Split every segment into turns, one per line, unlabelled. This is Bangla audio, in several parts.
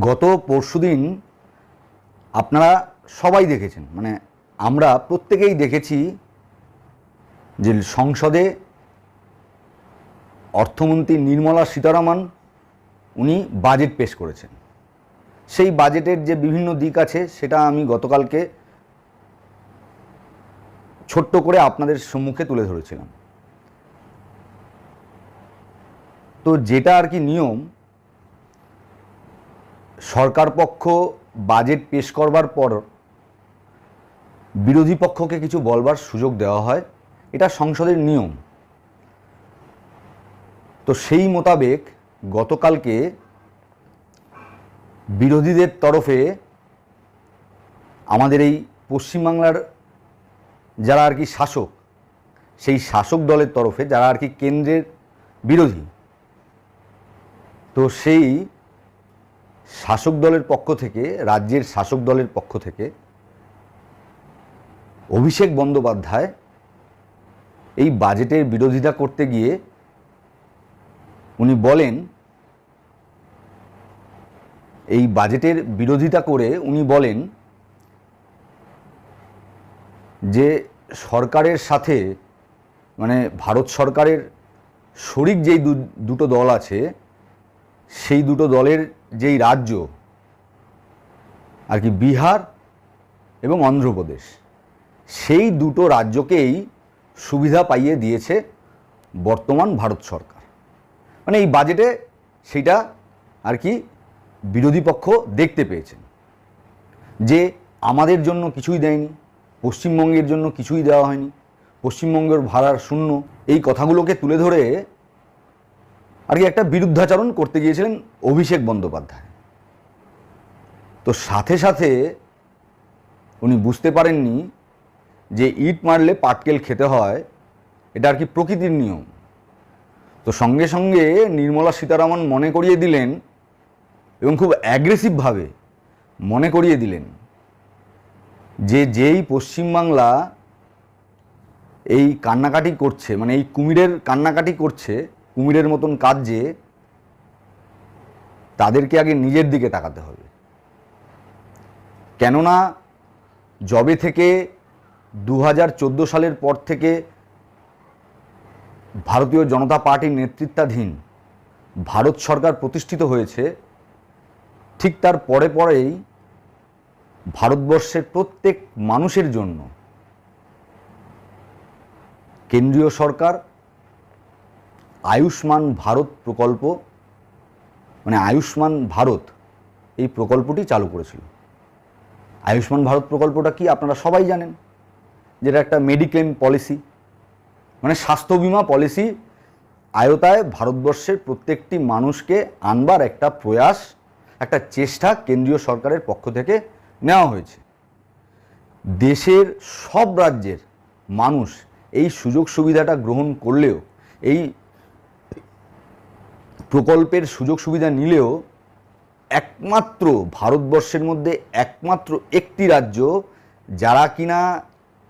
গত পরশুদিন আপনারা সবাই দেখেছেন, মানে আমরা প্রত্যেকেই দেখেছি যে সংসদে অর্থমন্ত্রী নির্মলা সীতারামন উনি বাজেট পেশ করেছেন। সেই বাজেটের যে বিভিন্ন দিক আছে সেটা আমি গতকালকে ছোট্ট করে আপনাদের সম্মুখে তুলে ধরেছিলাম। তো যেটা আর কি নিয়ম, সরকার পক্ষ বাজেট পেশ করবার পর বিরোধী পক্ষকে কিছু বলবার সুযোগ দেওয়া হয়, এটা সংসদের নিয়ম। তো সেই মোতাবেক গতকালকে বিরোধীদের তরফে আমাদের এই পশ্চিমবাংলার যারা আর কি শাসক, সেই শাসক দলের তরফে যারা আর কি কেন্দ্রের বিরোধী, তো সেই শাসক দলের পক্ষ থেকে, রাজ্যের শাসক দলের পক্ষ থেকে অভিষেক বন্দ্যোপাধ্যায় এই বাজেটের বিরোধিতা করতে গিয়ে উনি বলেন, এই বাজেটের বিরোধিতা করে উনি বলেন যে সরকারের সাথে, মানে ভারত সরকারের শরিক যেই দুটো দল আছে, সেই দুটো দলের যেই রাজ্য আর কি বিহার এবং অন্ধ্রপ্রদেশ, সেই দুটো রাজ্যকেই সুবিধা পাইয়ে দিয়েছে বর্তমান ভারত সরকার। মানে এই বাজেটে সেইটা আর কি বিরোধী পক্ষ দেখতে পেয়েছেন যে আমাদের জন্য কিছুই দেয়নি, পশ্চিমবঙ্গের জন্য কিছুই দেওয়া হয়নি, পশ্চিমবঙ্গের ভাড়ার শূন্য, এই কথাগুলোকে তুলে ধরে আর কি একটা বিরুদ্ধাচরণ করতে গিয়েছিলেন অভিষেক বন্দ্যোপাধ্যায়। তো সাথে সাথে উনি বুঝতে পারেননি যে ইট মারলে পাটকেল খেতে হয়, এটা আর কি প্রকৃতির নিয়ম। তো সঙ্গে সঙ্গে নির্মলা সীতারামন মনে করিয়ে দিলেন, এবং খুব অ্যাগ্রেসিভভাবে মনে করিয়ে দিলেন যে যেই পশ্চিমবাংলা এই কান্নাকাটি করছে, মানে এই কুমিরের কান্নাকাটি করছে, কুমিরের মতন কাঁদছে, তাদেরকে আগে নিজের দিকে তাকাতে হবে। কেননা যবে থেকে 2014 সালের পর থেকে ভারতীয় জনতা পার্টির নেতৃত্বাধীন ভারত সরকার প্রতিষ্ঠিত হয়েছে, ঠিক তার পরে পরেই ভারতবর্ষের প্রত্যেক মানুষের জন্য কেন্দ্রীয় সরকার আয়ুষ্মান ভারত প্রকল্প, মানে আয়ুষ্মান ভারত এই প্রকল্পটি চালু করেছিল। আয়ুষ্মান ভারত প্রকল্পটা কি আপনারা সবাই জানেন, যেটা একটা মেডিক্লেম পলিসি, মানে স্বাস্থ্য বিমা পলিসি আয়তায় ভারতবর্ষের প্রত্যেকটি মানুষকে আনবার একটা প্রয়াস, একটা চেষ্টা কেন্দ্রীয় সরকারের পক্ষ থেকে নেওয়া হয়েছে। দেশের সব রাজ্যের মানুষ এই সুযোগ সুবিধাটা গ্রহণ করলেও, এই প্রকল্পের সুযোগ সুবিধা নিলেও একমাত্র ভারতবর্ষের মধ্যে একমাত্র একটি রাজ্য যারা কিনা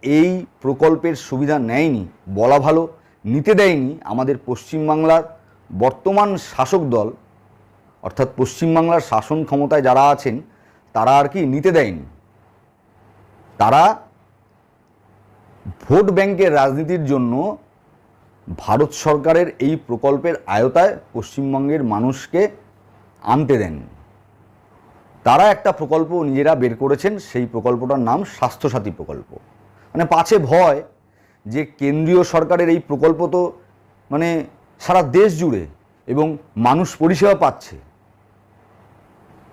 এই প্রকল্পের সুবিধা নেয়নি, বলা ভালো নিতে দেয়নি, আমাদের পশ্চিমবাংলার বর্তমান শাসক দল, অর্থাৎ পশ্চিমবাংলার শাসন ক্ষমতায় যারা আছেন তারা আর কি নিতে দেয়নি। তারা ভোট ব্যাংকের রাজনীতির জন্য ভারত সরকারের এই প্রকল্পের আয়তায় পশ্চিমবঙ্গের মানুষকে আনতে দেননি। তারা একটা প্রকল্প নিজেরা বের করেছেন, সেই প্রকল্পটার নাম স্বাস্থ্যসাথী প্রকল্প। মানে পাছে ভয় যে কেন্দ্রীয় সরকারের এই প্রকল্প তো মানে সারা দেশ জুড়ে এবং মানুষ পরিষেবা পাচ্ছে,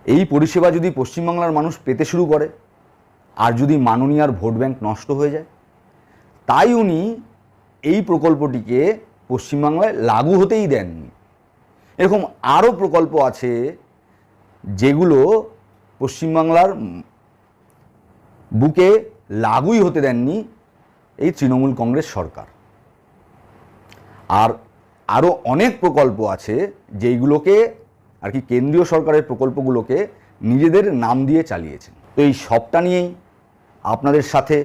এই পরিষেবা যদি পশ্চিমবাংলার মানুষ পেতে শুরু করে আর যদি মাননীয়ার ভোট ব্যাংক নষ্ট হয়ে যায়, তাই উনি এই প্রকল্পটিকে পশ্চিমবাংলায় লাগু হতেই দেননি। এরকম আরও প্রকল্প আছে যেগুলো পশ্চিমবাংলার বুকে লাগুই হতে দেননি এই তৃণমূল কংগ্রেস সরকার। আর আরও অনেক প্রকল্প আছে যেইগুলোকে আর কি কেন্দ্রীয় সরকারের প্রকল্পগুলোকে নিজেদের নাম দিয়ে চালিয়েছেন। তো এই সবটা নিয়েই আপনাদের সাথে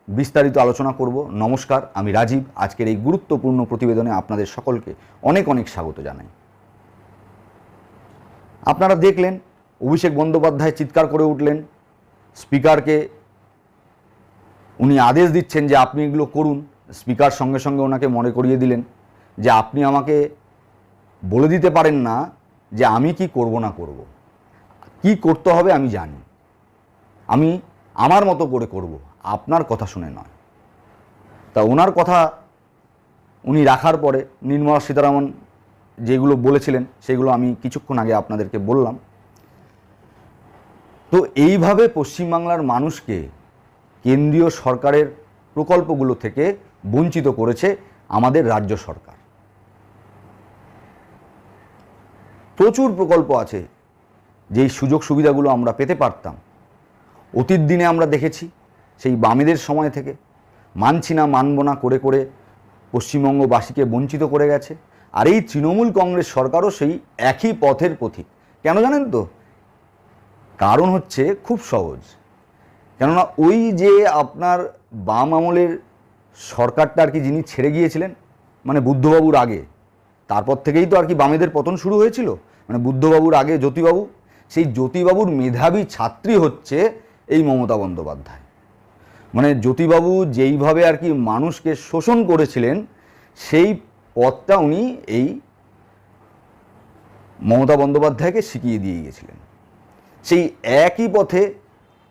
বিস্তারিত আলোচনা করব। নমস্কার, আমি রাজীব। আজকের এই গুরুত্বপূর্ণ প্রতিবেদনে আপনাদের সকলকে অনেক অনেক স্বাগত জানাই। আপনারা দেখলেন অভিষেক বন্দ্যোপাধ্যায় চিৎকার করে উঠলেন, স্পিকারকে উনি আদেশ দিচ্ছেন যে আপনি এগুলো করুন। স্পিকার সঙ্গে সঙ্গে ওনাকে মনে করিয়ে দিলেন যে আপনি আমাকে বলে দিতে পারেন না যে আমি কি করব না করব, কি করতে হবে আমি জানি, আমি আমার মতো করে করব, আপনার কথা শুনে নয়। তা ওনার কথা উনি রাখার পরে নির্মলা সীতারামন যেগুলো বলেছিলেন সেগুলো আমি কিছুক্ষণ আগে আপনাদেরকে বললাম। তো এইভাবে পশ্চিমবাংলার মানুষকে কেন্দ্রীয় সরকারের প্রকল্পগুলো থেকে বঞ্চিত করেছে আমাদের রাজ্য সরকার। প্রচুর প্রকল্প আছে যেই সুযোগ সুবিধাগুলো আমরা পেতে পারতাম। অতীত দিনে আমরা দেখেছি সেই বামেদের সময় থেকে মানছি না মানব না করে করে পশ্চিমবঙ্গবাসীকে বঞ্চিত করে গেছে। আর এই তৃণমূল কংগ্রেস সরকারও সেই একই পথের পথিক। কেন জানেন তো? কারণ হচ্ছে খুব সহজ, কেননা ওই যে আপনার বাম আমলের সরকারটা আর কি যিনি ছেড়ে গিয়েছিলেন, মানে বুদ্ধবাবুর আগে, তারপর থেকেই তো আর কি বামেদের পতন শুরু হয়েছিল। মানে বুদ্ধবাবুর আগে জ্যোতিবাবু, সেই জ্যোতিবাবুর মেধাবী ছাত্রী হচ্ছে এই মমতা বন্দ্যোপাধ্যায়। মানে জ্যোতিবাবু যেইভাবে আর কি মানুষকে শোষণ করেছিলেন সেই পথটা উনি এই মমতা বন্দ্যোপাধ্যায়কে শিখিয়ে দিয়ে গিয়েছিলেন। সেই একই পথে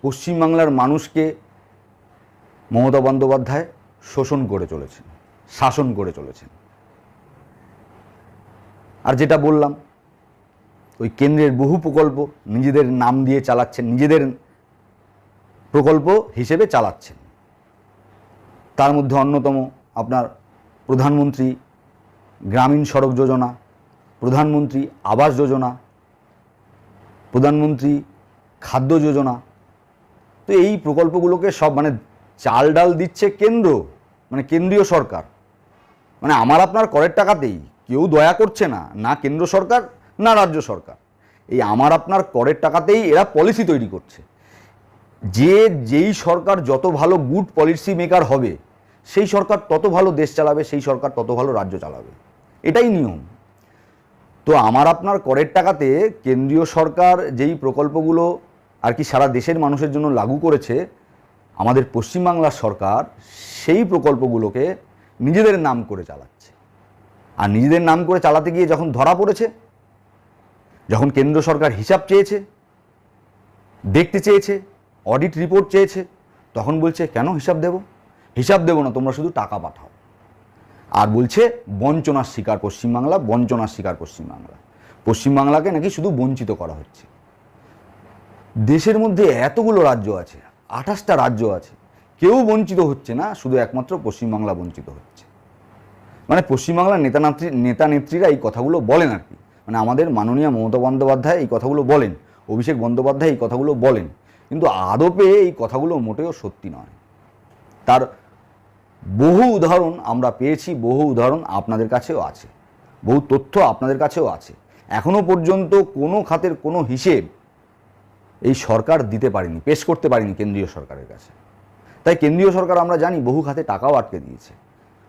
পশ্চিমবাংলার মানুষকে মমতা বন্দ্যোপাধ্যায় শোষণ করে চলেছেন, শাসন করে চলেছেন। আর যেটা বললাম, ওই কেন্দ্রের বহু প্রকল্প নিজেদের নাম দিয়ে চালাচ্ছেন, নিজেদের প্রকল্প হিসেবে চালাচ্ছেন। তার মধ্যে অন্যতম আপনার প্রধানমন্ত্রী গ্রামীণ সড়ক যোজনা, প্রধানমন্ত্রী আবাস যোজনা, প্রধানমন্ত্রী খাদ্য যোজনা। তো এই প্রকল্পগুলোকে সব মানে চাল ডাল দিচ্ছে কেন্দ্র, মানে কেন্দ্রীয় সরকার। মানে আমার আপনার করের টাকাতেই কেউ দয়া করছে না, না কেন্দ্র সরকার না রাজ্য সরকার। এই আমার আপনার করের টাকাতেই এরা পলিসি তৈরি করছে। যেই সরকার যত ভালো গুড পলিসি মেকার হবে সেই সরকার তত ভালো দেশ চালাবে, সেই সরকার তত ভালো রাজ্য চালাবে, এটাই নিয়ম। তো আমার আপনার করের টাকাতে কেন্দ্রীয় সরকার যেই প্রকল্পগুলো আর কি সারা দেশের মানুষের জন্য লাগু করেছে, আমাদের পশ্চিমবাংলার সরকার সেই প্রকল্পগুলোকে নিজেদের নাম করে চালাচ্ছে। আর নিজেদের নাম করে চালাতে গিয়ে যখন ধরা পড়েছে, যখন কেন্দ্র সরকার হিসাব চেয়েছে, দেখতে চেয়েছে, অডিট রিপোর্ট চেয়েছে, তখন বলছে কেন হিসাব দেব? হিসাব দেব না, তোমরা শুধু টাকা পাঠাও। আর বলছে বঞ্চনার শিকার পশ্চিমবাংলা, বঞ্চনার শিকার পশ্চিমবাংলা। পশ্চিমবাংলাকে নাকি শুধু বঞ্চিত করা হচ্ছে। দেশের মধ্যে এতগুলো রাজ্য আছে, 28টা রাজ্য আছে, কেউ বঞ্চিত হচ্ছে না, শুধু একমাত্র পশ্চিমবাংলা বঞ্চিত হচ্ছে। মানে পশ্চিমবাংলার নেতা নেত্রীরা এই কথাগুলো বলেন আর কি, মানে আমাদের মাননীয় মমতা বন্দ্যোপাধ্যায় এই কথাগুলো বলেন, অভিষেক বন্দ্যোপাধ্যায় এই কথাগুলো বলেন, কিন্তু আদপে এই কথাগুলো মোটেও সত্যি নয়। তার বহু উদাহরণ আমরা পেয়েছি, বহু উদাহরণ আপনাদের কাছেও আছে, বহু তথ্য আপনাদের কাছেও আছে। এখনো পর্যন্ত কোনো খাতের কোনো হিসেব এই সরকার দিতে পারেনি, পেশ করতে পারেনি কেন্দ্রীয় সরকারের কাছে। তাই কেন্দ্রীয় সরকার আমরা জানি বহু খাতে টাকাও আটকে দিয়েছে,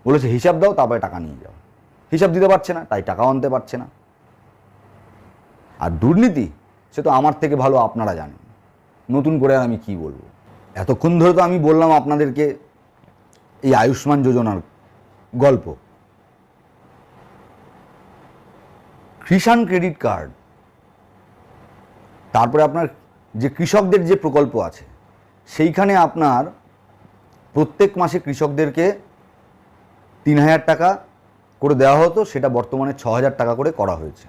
বলেছে হিসাব দাও তারপরে টাকা নিয়ে যাও। হিসাব দিতে পারছে না, তাই টাকাও আনতে পারছে না। আর দুর্নীতি সে তো আমার থেকে ভালো আপনারা জানেন, নতুন করে আর আমি কি বলবো। এতক্ষণ ধরে তো আমি বললাম আপনাদেরকে এই আয়ুষ্মান যোজনার গল্প, কিষাণ ক্রেডিট কার্ড, তারপরে আপনার যে কৃষকদের যে প্রকল্প আছে সেইখানে আপনার প্রত্যেক মাসে কৃষকদেরকে 3000 টাকা করে দেওয়া হতো, সেটা বর্তমানে 6000 টাকা করে করা হয়েছে।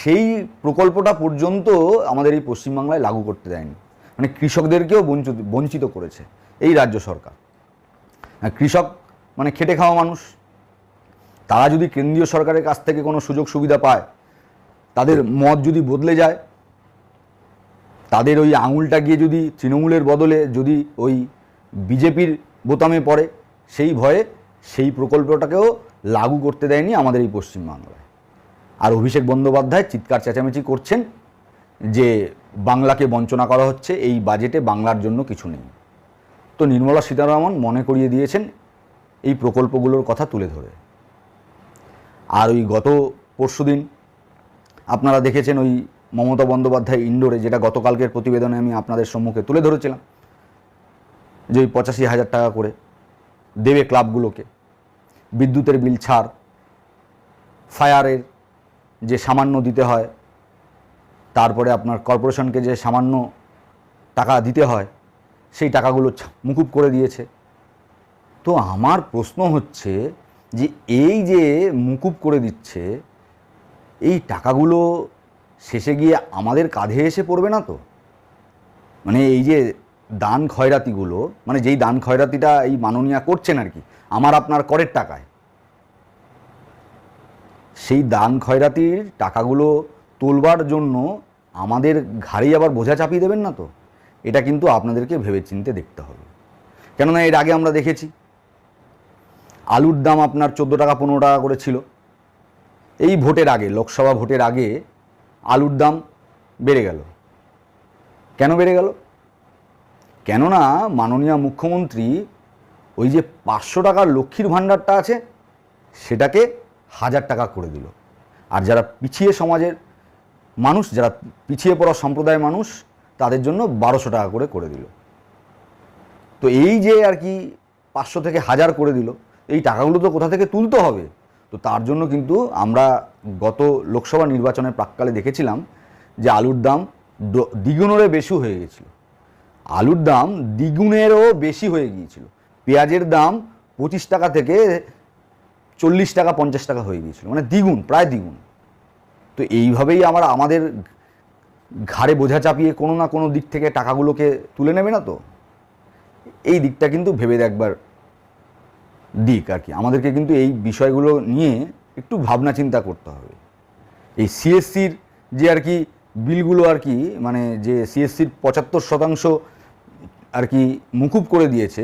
সেই প্রকল্পটা পর্যন্ত আমাদের এই পশ্চিমবাংলায় লাগু করতে দেয়নি। মানে কৃষকদেরকেও বঞ্চিত করেছে এই রাজ্য সরকার। কৃষক মানে খেটে খাওয়া মানুষ, তারা যদি কেন্দ্রীয় সরকারের কাছ থেকে কোনো সুযোগ সুবিধা পায়, তাদের মত যদি বদলে যায়, তাদের ওই আঙুলটা গিয়ে যদি তৃণমূলের বদলে যদি ওই বিজেপির বোতামে পড়ে, সেই ভয়ে সেই প্রকল্পটাকেও লাগু করতে দেয়নি আমাদের এই পশ্চিমবাংলায়। আর অভিষেক বন্দ্যোপাধ্যায় চিৎকার চেঁচামেচি করছেন যে বাংলাকে বঞ্চনা করা হচ্ছে, এই বাজেটে বাংলার জন্য কিছু নেই। তো নির্মলা সীতারামন মনে করিয়ে দিয়েছেন এই প্রকল্পগুলোর কথা তুলে ধরে। আর ওই গত পরশুদিন আপনারা দেখেছেন ওই মমতা বন্দ্যোপাধ্যায় ইন্ডোরে, যেটা গতকালকের প্রতিবেদনে আমি আপনাদের সম্মুখে তুলে ধরেছিলাম, যে ওই 85,000 টাকা করে দেবে ক্লাবগুলোকে, বিদ্যুতের বিল ছাড়, ফায়ারের যে সামান্য দিতে হয়, তারপরে আপনার কর্পোরেশনকে যে সামান্য টাকা দিতে হয়, সেই টাকাগুলো মুকুব করে দিয়েছে। তো আমার প্রশ্ন হচ্ছে যে এই যে মুকুব করে দিচ্ছে, এই টাকাগুলো শেষে গিয়ে আমাদের কাঁধে এসে পড়বে না তো? মানে এই যে দান খয়রাতিগুলো, মানে যেই দান খয়রাতিটা এই মাননীয়া করছেন আর কি আমার আপনার করের টাকায়, সেই দান খয়রাতির টাকাগুলো তোলবার জন্য আমাদের ঘাড়েই আবার বোঝা চাপিয়ে দেবেন না তো? এটা কিন্তু আপনাদেরকে ভেবেচিন্তে দেখতে হবে। কেননা এর আগে আমরা দেখেছি আলুর দাম আপনার 14 টাকা 15 টাকা করে ছিল। এই ভোটের আগে, লোকসভা ভোটের আগে আলুর দাম বেড়ে গেল। কেন বেড়ে গেল? কেননা মাননীয় মুখ্যমন্ত্রী ওই যে 500 টাকার লক্ষ্মীর ভাণ্ডারটা আছে সেটাকে 1000 টাকা করে দিল। আর যারা পিছিয়ে সমাজের মানুষ, যারা পিছিয়ে পড়া সম্প্রদায়ের মানুষ, তাদের জন্য 1200 টাকা করে দিল। তো এই যে আর কি 500 থেকে 1000 করে দিল, এই টাকাগুলো তো কোথা থেকে তুলতে হবে। তো তার জন্য কিন্তু আমরা গত লোকসভা নির্বাচনের প্রাক্কালে দেখেছিলাম যে আলুর দাম দ্বিগুণেরও বেশি হয়ে গেছিল। আলুর দাম দ্বিগুণেরও বেশি হয়ে গিয়েছিল। পেঁয়াজের দাম 25 টাকা থেকে 40 টাকা 50 টাকা হয়ে গিয়েছিল, মানে দ্বিগুণ, প্রায় দ্বিগুণ। তো এইভাবেই আমাদের ঘাড়ে বোঝা চাপিয়ে কোনো না কোনো দিক থেকে টাকাগুলোকে তুলে নেবে না তো? এই দিকটা কিন্তু ভেবে দেখবার দিক আর কি। আমাদেরকে কিন্তু এই বিষয়গুলো নিয়ে একটু ভাবনা চিন্তা করতে হবে। এই সিএসসির যে আর কি বিলগুলো আর কি, মানে যে সিএসসির 75% আর কি মুকুব করে দিয়েছে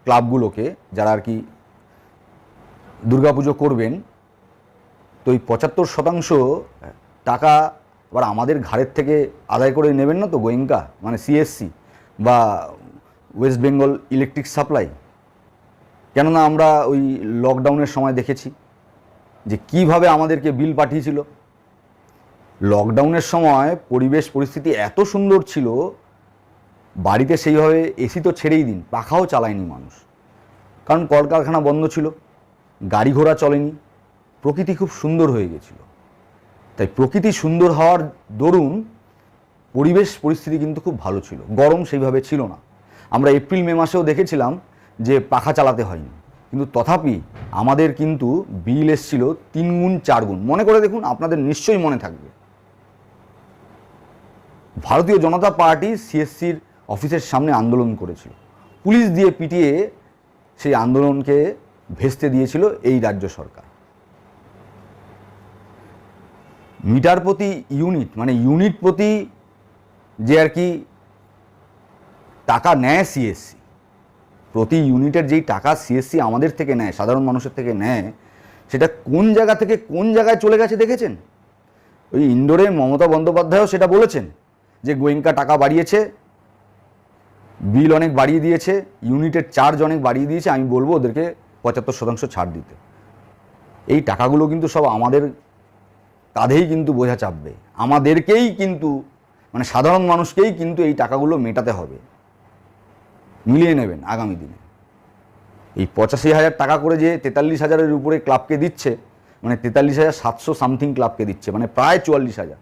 ক্লাবগুলোকে, যারা আর কি দুর্গাপুজো করবেন। তো এই 75% টাকা আবার আমাদের ঘাড়ের থেকে আদায় করে নেবেন না তো গোয়েঙ্কা, মানে সিএসসি বা ওয়েস্ট বেঙ্গল ইলেকট্রিক সাপ্লাই। কেননা আমরা ওই লকডাউনের সময় দেখেছি যে কিভাবে আমাদেরকে বিল পাঠিয়েছিল। লকডাউনের সময় পরিবেশ পরিস্থিতি এত সুন্দর ছিল, বাড়িতে সেইভাবে এসি তো ছেড়েই দিন, পাখাও চালায়নি মানুষ, কারণ কলকারখানা বন্ধ ছিল, গাড়ি ঘোড়া চলেনি, প্রকৃতি খুব সুন্দর হয়ে গেছিল। তাই প্রকৃতি সুন্দর হওয়ার দরুন পরিবেশ পরিস্থিতি কিন্তু খুব ভালো ছিল, গরম সেইভাবে ছিল না। আমরা এপ্রিল মে মাসেও দেখেছিলাম যে পাখা চালাতে হয়নি, কিন্তু তথাপি আমাদের কিন্তু বিল এসছিল 3 গুণ 4 গুণ। মনে করে দেখুন, আপনাদের নিশ্চয়ই মনে থাকবে, ভারতীয় জনতা পার্টি সিএসসির অফিসের সামনে আন্দোলন করেছিল, পুলিশ দিয়ে পিটিয়ে সেই আন্দোলনকে ভেস্তে দিয়েছিল এই রাজ্য সরকার। মিটার প্রতি ইউনিট, মানে ইউনিট প্রতি যে আর কি টাকা নেয় সিএসসি, প্রতি ইউনিটের যেই টাকা সিএসসি আমাদের থেকে নেয়, সাধারণ মানুষের থেকে নেয়, সেটা কোন জায়গা থেকে কোন জায়গায় চলে গেছে দেখেছেন? ওই ইন্ডোরে মমতা বন্দ্যোপাধ্যায়ও সেটা বলেছেন যে গোয়েঙ্কা টাকা বাড়িয়েছে, বিল অনেক বাড়িয়ে দিয়েছে, ইউনিটের চার্জ অনেক বাড়িয়ে দিয়েছে, আমি বলবো ওদেরকে 75% ছাড় দিতে। এই টাকাগুলো কিন্তু সব আমাদের কাঁধেই কিন্তু বোঝা চাপবে, আমাদেরকেই কিন্তু, মানে সাধারণ মানুষকেই কিন্তু এই টাকাগুলো মেটাতে হবে, মিলিয়ে নেবেন আগামী দিনে। এই 85,000 টাকা করে যে 43,000-এর উপরে ক্লাবকে দিচ্ছে, মানে 43,700 সামথিং ক্লাবকে দিচ্ছে, মানে প্রায় 44,000,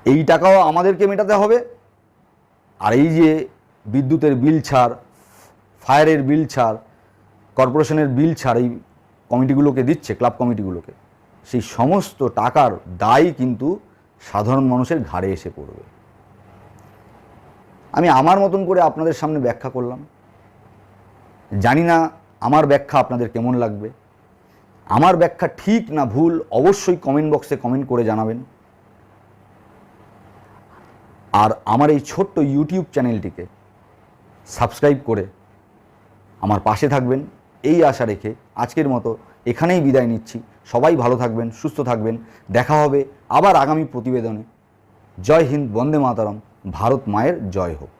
এই টাকাও আমাদেরকে মেটাতে হবে। আর এই যে বিদ্যুতের বিল ছাড়, ফায়ারের বিল ছাড়, কর্পোরেশনের বিল ছাড় এই কমিটিগুলোকে দিচ্ছে, ক্লাব কমিটিগুলোকে, সেই সমস্ত টাকার দায় কিন্তু সাধারণ মানুষের ঘাড়ে এসে পড়বে। আমি আমার মতন করে আপনাদের সামনে ব্যাখ্যা করলাম, জানি না আমার ব্যাখ্যা আপনাদের কেমন লাগবে। আমার ব্যাখ্যা ঠিক না ভুল অবশ্যই কমেন্ট বক্সে কমেন্ট করে জানাবেন। আর আমার এই ছোট্ট ইউটিউব চ্যানেলটিকে সাবস্ক্রাইব করে আমার পাশে থাকবেন, এই আশা রেখে আজকের মতো এখানেই বিদায় নিচ্ছি। সবাই ভালো থাকবেন, সুস্থ থাকবেন, দেখা হবে আবার আগামী প্রতিবেদনে। জয় হিন্দ, বন্দে মাতরম, ভারত মায়ের জয় হোক।